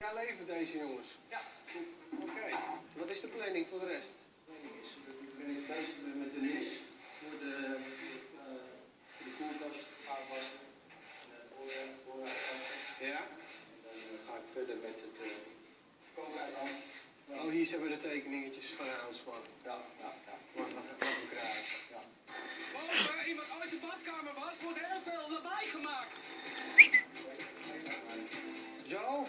Ja, leven deze jongens. Ja, goed. Oké. Wat is de planning voor de rest? De planning is dat ik ben bezig ben met de nis voor de koelkast, vaatwasser, voorraadwassen. Ja? En dan ga ik verder met het kookeiland. Oh, hier zijn we de tekeningetjes van Aansman. Ja. Wacht.